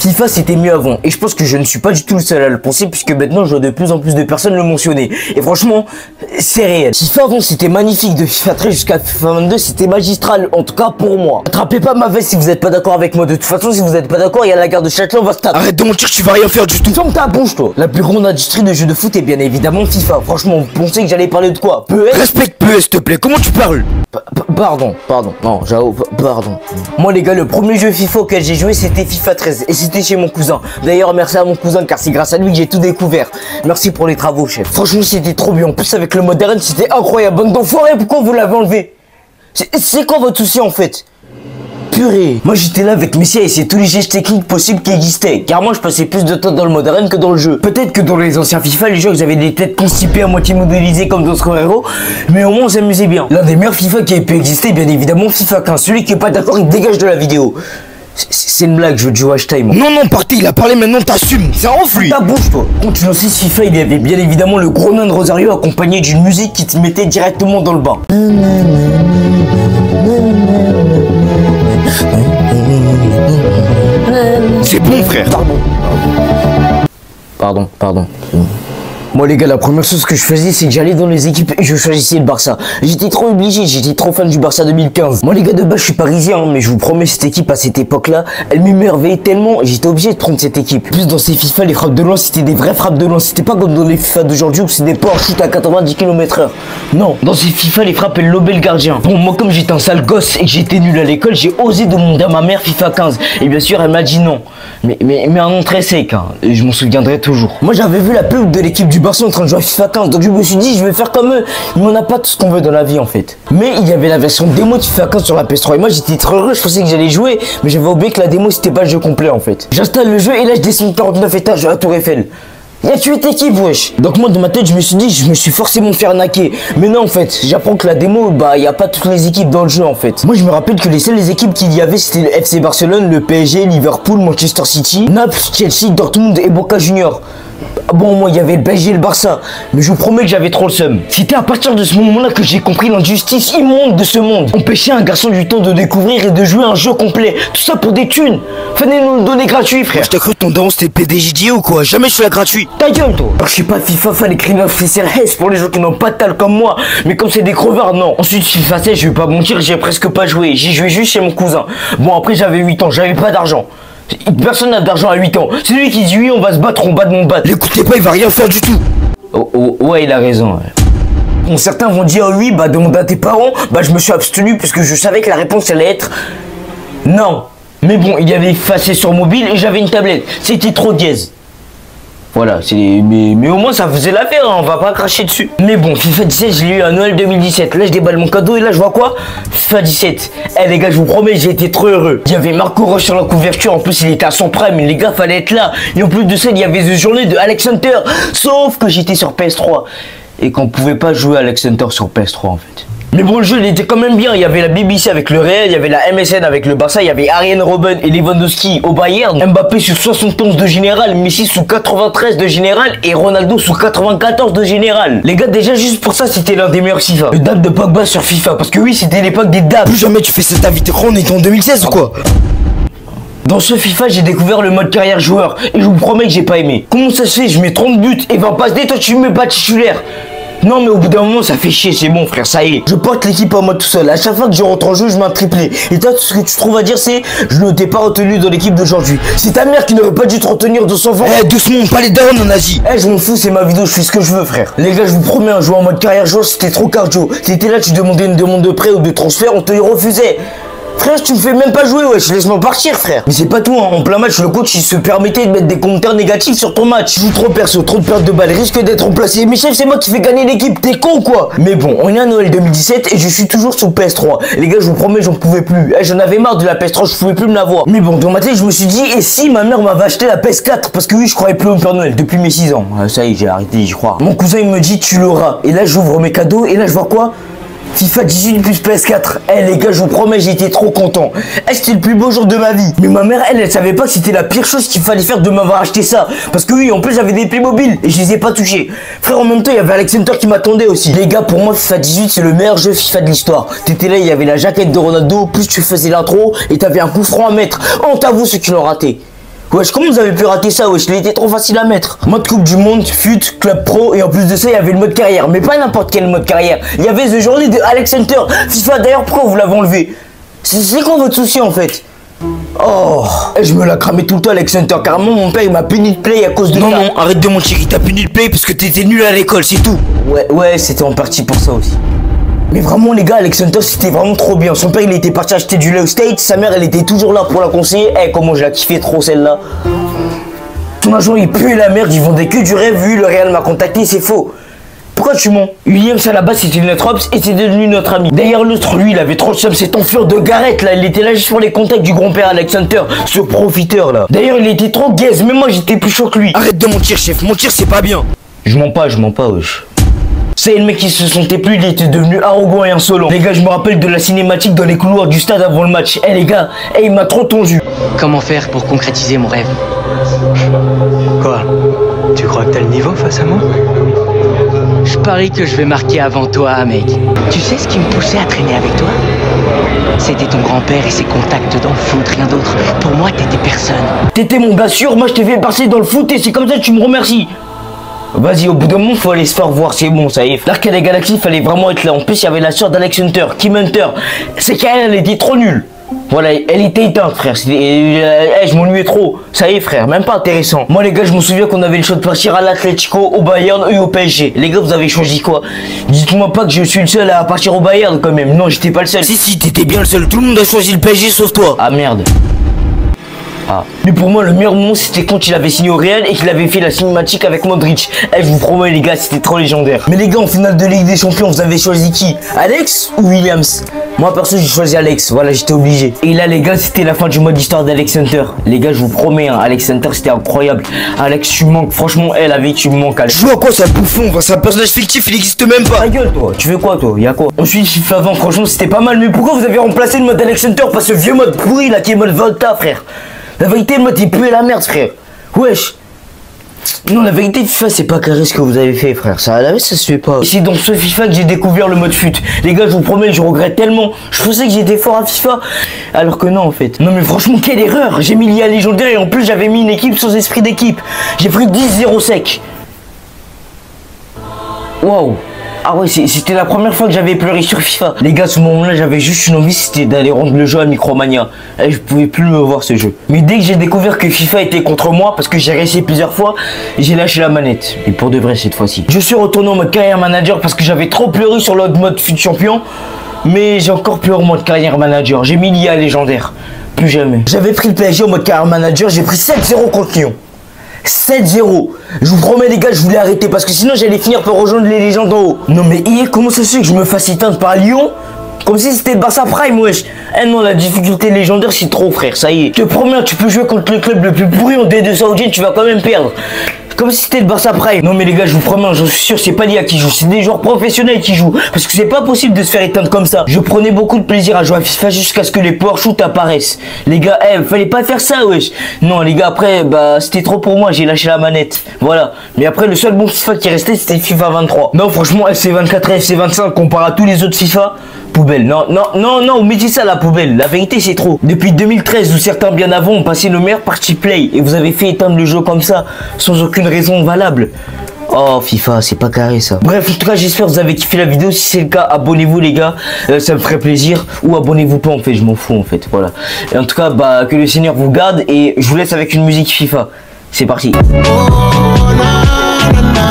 FIFA c'était mieux avant et je pense que je ne suis pas du tout le seul à le penser puisque maintenant je vois de plus en plus de personnes le mentionner et franchement c'est réel. FIFA avant c'était magnifique, de FIFA 13 jusqu'à FIFA 22 c'était magistral, en tout cas pour moi. Attrapez pas ma veste si vous êtes pas d'accord avec moi, de toute façon si vous êtes pas d'accord il y a la gare de Châtelet, on va se taper. Arrête de mentir, tu vas rien faire du tout. Ferme ta bouche toi. La plus grande industrie de jeux de foot est bien évidemment FIFA. Franchement vous pensez que j'allais parler de quoi? PES? Respecte PES s'il te plaît, comment tu parles? Pardon, non, j'avoue, pardon. Moi les gars, le premier jeu FIFA auquel j'ai joué c'était FIFA 13 et c'était chez mon cousin. D'ailleurs merci à mon cousin car c'est grâce à lui que j'ai tout découvert. Merci pour les travaux chef. Franchement c'était trop bien, en plus avec le mode arène c'était incroyable. Bande d'enfoirés, pourquoi vous l'avez enlevé? C'est quoi votre souci en fait? Purée. Moi j'étais là avec Messi à essayer tous les gestes techniques possibles qui existaient. Car moi je passais plus de temps dans le mode arène que dans le jeu. Peut-être que dans les anciens FIFA, les joueurs avaient des têtes constipées à moitié modélisées comme d'autres héros. Mais au moins on s'amusait bien. L'un des meilleurs FIFA qui ait pu exister, bien évidemment FIFA 15. Celui qui est pas d'accord il dégage de la vidéo. C'est une blague, je veux du watch time. Non, partez, il a parlé, maintenant t'assumes. C'est un off lui. Ta bouche toi. Quand tu lançais ce FIFA, il y avait bien évidemment le gros nain de Rosario accompagné d'une musique qui te mettait directement dans le bain. C'est bon frère. Pardon. Moi les gars, la première chose que je faisais c'est que j'allais dans les équipes et je choisissais le Barça. J'étais trop obligé, j'étais trop fan du Barça 2015. Moi les gars, de base je suis parisien mais je vous promets cette équipe à cette époque là, elle m'émerveillait tellement, j'étais obligé de prendre cette équipe. En plus dans ces FIFA les frappes de loin c'était des vraies frappes de loin, c'était pas comme dans les FIFA d'aujourd'hui où c'est des ports shoot à 90 km/h. Non, dans ces FIFA les frappes elles lobaient le gardien. Bon moi comme j'étais un sale gosse et que j'étais nul à l'école, j'ai osé demander à ma mère FIFA 15 et bien sûr elle m'a dit non. Mais un nom très sec hein, et je m'en souviendrai toujours. Moi j'avais vu la pub de l'équipe du Barça en train de jouer à FIFA 15, donc je me suis dit je vais faire comme eux. Mais on n'a pas tout ce qu'on veut dans la vie en fait. Mais il y avait la version démo de FIFA 15 sur la PS3 et moi j'étais très heureux, je pensais que j'allais jouer, mais j'avais oublié que la démo c'était pas le jeu complet en fait. J'installe le jeu et là je descends 49 étages à la Tour Eiffel. Il y a 8 équipes wesh. Donc moi dans ma tête je me suis dit je me suis forcément fait arnaquer. Mais non en fait j'apprends que la démo il y a pas toutes les équipes dans le jeu en fait. Moi je me rappelle que les seules équipes qu'il y avait c'était le FC Barcelone, le PSG, Liverpool, Manchester City, Naples, Chelsea, Dortmund et Boca Juniors. Bon moi il y avait le PSG et le Barça, mais je vous promets que j'avais trop le seum. C'était à partir de ce moment-là que j'ai compris l'injustice immonde de ce monde. Empêcher un garçon du temps de découvrir et de jouer un jeu complet, tout ça pour des thunes. Venez nous le donner gratuit frère. Je t'ai cru que ton daron c'était PDJD ou quoi? Jamais je fais la gratuit. Ta gueule toi. Alors je sais pas, FIFA fallait créer une officielle S pour les gens qui n'ont pas de talent comme moi, mais comme c'est des crevards non. Ensuite FIFA 16 je vais pas mentir, j'ai presque pas joué, j'y jouais juste chez mon cousin. Bon après j'avais 8 ans, j'avais pas d'argent. Personne n'a d'argent à 8 ans. C'est lui qui dit oui on va se battre, on bat de mon bat. L'écoutez pas, il va rien faire du tout. Ouais il a raison ouais. Bon certains vont dire oui demande à tes parents. Je me suis abstenu parce que je savais que la réponse allait être non. Mais bon il y avait effacé sur mobile et j'avais une tablette. C'était trop dièse. Voilà, mais au moins ça faisait l'affaire, hein, on va pas cracher dessus. Mais bon, FIFA 17, je l'ai eu à Noël 2017. Là, je déballe mon cadeau et là, je vois quoi? FIFA 17. Eh les gars, je vous promets, j'ai été trop heureux. Il y avait Marco Reus sur la couverture, en plus il était à son prime, les gars, fallait être là. Et en plus de ça, il y avait The Journée de Alex Hunter. Sauf que j'étais sur PS3 et qu'on pouvait pas jouer à Alex Hunter sur PS3 en fait. Mais bon, le jeu il était quand même bien. Il y avait la BBC avec le Real, il y avait la MSN avec le Barça, il y avait Arjen Robben et Lewandowski au Bayern, Mbappé sous 71 de général, Messi sous 93 de général et Ronaldo sous 94 de général. Les gars, déjà juste pour ça, c'était l'un des meilleurs FIFA. Le dab de Pogba sur FIFA, parce que oui, c'était l'époque des dabs. Plus jamais tu fais cet invité, on est en 2016 ou quoi? Dans ce FIFA, j'ai découvert le mode carrière joueur et je vous promets que j'ai pas aimé. Comment ça se fait? Je mets 30 buts et 20 passes D, toi tu me mets pas titulaire. Non mais au bout d'un moment ça fait chier, c'est bon frère, ça y est. Je porte l'équipe en mode tout seul, à chaque fois que je rentre en jeu je mets un triplé. Et toi tout ce que tu trouves à dire c'est je ne t'ai pas retenu dans l'équipe d'aujourd'hui. C'est ta mère qui n'aurait pas dû te retenir de son vent. Eh doucement, pas les downs en Asie. Je m'en fous, c'est ma vidéo, je fais ce que je veux frère. Les gars je vous promets un joueur en mode carrière joueur c'était trop cardio. T'étais là, tu demandais une demande de prêt ou de transfert, on te les refusait. Frère, tu me fais même pas jouer, wesh, laisse-moi partir, frère. Mais c'est pas tout, hein. En plein match, le coach il se permettait de mettre des commentaires négatifs sur ton match. Tu joues trop perso, trop de pertes de balles, risque d'être remplacé. Mais chef, c'est moi qui fais gagner l'équipe, t'es con quoi. Mais bon, on est à Noël 2017 et je suis toujours sous PS3. Les gars, je vous promets, j'en pouvais plus. J'en avais marre de la PS3, je pouvais plus me la voir. Mais bon, dans ma tête, je me suis dit, et si ma mère m'avait acheté la PS4? Parce que oui, je croyais plus au Père Noël depuis mes 6 ans. Ça y est, j'ai arrêté d'y croire. Mon cousin, il me dit, tu l'auras. Et là, j'ouvre mes cadeaux et là, je vois quoi? FIFA 18 plus PS4. Les gars, je vous promets, j'étais trop content. C'était le plus beau jour de ma vie. Mais ma mère, elle savait pas que c'était la pire chose qu'il fallait faire de m'avoir acheté ça. Parce que oui, en plus, j'avais des Playmobil et je les ai pas touchés. Frère, en même temps, il y avait Alex Hunter qui m'attendait aussi. Les gars, pour moi, FIFA 18, c'est le meilleur jeu FIFA de l'histoire. T'étais là, il y avait la jaquette de Ronaldo, plus tu faisais l'intro et t'avais un coup franc à mettre. Honte à vous ceux qui l'ont raté. Wesh, comment vous avez pu rater ça? Wesh, il était trop facile à mettre. Mode Coupe du Monde, FUT, Club Pro, et en plus de ça, il y avait le mode carrière. Mais pas n'importe quel mode carrière. Il y avait The Journée de Alex Hunter. FIFA d'ailleurs, pourquoi vous l'avez enlevé? C'est quoi votre souci en fait? Oh, je me la cramais tout le temps Alex Hunter. Carrément, mon père il m'a puni de play à cause de ça. Non, arrête de mentir, il t'a puni de play parce que t'étais nul à l'école, c'est tout. Ouais, c'était en partie pour ça aussi. Mais vraiment les gars, Alex Hunter c'était vraiment trop bien. Son père il était parti acheter du lait au States. Sa mère elle était toujours là pour la conseiller. Eh, comment je la kiffais trop celle-là. Ton agent il puait la merde, il vendait que du rêve. Vu le Real m'a contacté, c'est faux. Pourquoi tu mens? Williams à la base c'était notre ops et c'est devenu notre ami. D'ailleurs l'autre lui il avait trop de somme, cet enflure de Gareth là, il était là juste pour les contacts du grand-père Alex Hunter, ce profiteur là. D'ailleurs il était trop gaze, même moi j'étais plus chaud que lui. Arrête de mentir chef, mentir c'est pas bien. Je mens pas wesh. C'est le mec qui se sentait plus, il était devenu arrogant et insolent. Les gars, je me rappelle de la cinématique dans les couloirs du stade avant le match. Eh les gars, il m'a trop tondu. Comment faire pour concrétiser mon rêve? Quoi? Tu crois que t'as le niveau face à moi? Je parie que je vais marquer avant toi, mec. Tu sais ce qui me poussait à traîner avec toi? C'était ton grand-père et ses contacts dans le foot, rien d'autre. Pour moi, t'étais personne. T'étais mon gars sûr, moi je t'ai fait passer dans le foot et c'est comme ça que tu me remercies. Vas-y, au bout d'un moment, faut aller se faire voir, c'est bon, ça y est. L'Arcade des Galaxies, il fallait vraiment être là. En plus, il y avait la soeur d'Alex Hunter, Kim Hunter. C'est qu'elle, elle était trop nulle. Voilà, elle était éteinte, frère. Je m'ennuyais trop. Ça y est, frère, même pas intéressant. Moi, les gars, je me souviens qu'on avait le choix de partir à l'Atlético, au Bayern et au PSG. Les gars, vous avez choisi quoi? Dites-moi pas que je suis le seul à partir au Bayern quand même. Non, j'étais pas le seul. Si, t'étais bien le seul. Tout le monde a choisi le PSG sauf toi. Ah merde. Ah. Mais pour moi le meilleur moment c'était quand il avait signé au Real et qu'il avait fait la cinématique avec Modric. Eh, je vous promets les gars, c'était trop légendaire. Mais les gars, en finale de Ligue des Champions, vous avez choisi qui? Alex ou Williams? Moi perso j'ai choisi Alex, voilà, j'étais obligé. Et là les gars, c'était la fin du mode histoire d'Alex Hunter. Les gars, je vous promets, hein, Alex Hunter c'était incroyable. Alex, tu me manques, franchement, elle avait tu me manques Alex. Je vois quoi, c'est un bouffon, c'est un personnage fictif, il existe même pas. Ta gueule toi, tu veux quoi toi? Y'a quoi? Ensuite FIFA 20, franchement c'était pas mal, mais pourquoi vous avez remplacé le mode Alex Hunter par ce vieux mode pourri là qui est mode Volta, frère? La vérité, le mode il pue la merde, frère. Wesh. Non, la vérité, FIFA, c'est pas carré ce que vous avez fait, frère. Ça, à la vez, ça se fait pas. Et c'est dans ce FIFA que j'ai découvert le mode FUT. Les gars, je vous promets, je regrette tellement. Je pensais que j'étais fort à FIFA. Alors que non, en fait. Non, mais franchement, quelle erreur. J'ai mis l'IA légendaire et en plus, j'avais mis une équipe sans esprit d'équipe. J'ai pris 10-0 sec. Waouh. Ah ouais, c'était la première fois que j'avais pleuré sur FIFA. Les gars, à ce moment-là, j'avais juste une envie, c'était d'aller rendre le jeu à Micromania. Et je pouvais plus me voir ce jeu. Mais dès que j'ai découvert que FIFA était contre moi, parce que j'ai réussi plusieurs fois, j'ai lâché la manette. Et pour de vrai cette fois-ci. Je suis retourné en mode carrière manager parce que j'avais trop pleuré sur l'autre mode FUT champion. Mais j'ai encore pleuré en mode carrière manager. J'ai mis l'IA légendaire. Plus jamais. J'avais pris le PSG en mode carrière manager, j'ai pris 7-0 contre Lyon. 7-0. Je vous promets les gars, je voulais arrêter parce que sinon j'allais finir par rejoindre les légendes en haut. Non mais comment ça se fait que je me fasse éteindre par Lyon? Comme si c'était le Barça Prime, wesh. Eh non, la difficulté légendaire c'est trop, frère, ça y est. Je te promets, tu peux jouer contre le club le plus pourri en D2 saoudienne, tu vas quand même perdre. Comme si c'était le Barça Prime. Non mais les gars, je vous promets, je suis sûr c'est pas l'IA qui joue, c'est des joueurs professionnels qui jouent. Parce que c'est pas possible de se faire éteindre comme ça. Je prenais beaucoup de plaisir à jouer à FIFA jusqu'à ce que les power shoot apparaissent. Les gars, fallait pas faire ça, wesh. Non les gars, après, bah c'était trop pour moi, j'ai lâché la manette. Voilà. Mais après, le seul bon FIFA qui restait, c'était FIFA 23. Non, franchement, FC24 et FC25 comparé à tous les autres FIFA, poubelle. Non, mettez ça à la poubelle. La vérité, c'est trop. Depuis 2013, où certains bien avant ont passé le meilleur party play et vous avez fait éteindre le jeu comme ça, sans aucune raison valable. Oh FIFA, c'est pas carré ça. Bref, en tout cas, j'espère que vous avez kiffé la vidéo. Si c'est le cas, abonnez-vous les gars, ça me ferait plaisir. Ou abonnez-vous pas en fait, je m'en fous en fait. Voilà. Et en tout cas, bah que le Seigneur vous garde et je vous laisse avec une musique FIFA. C'est parti. Oh, na, na, na.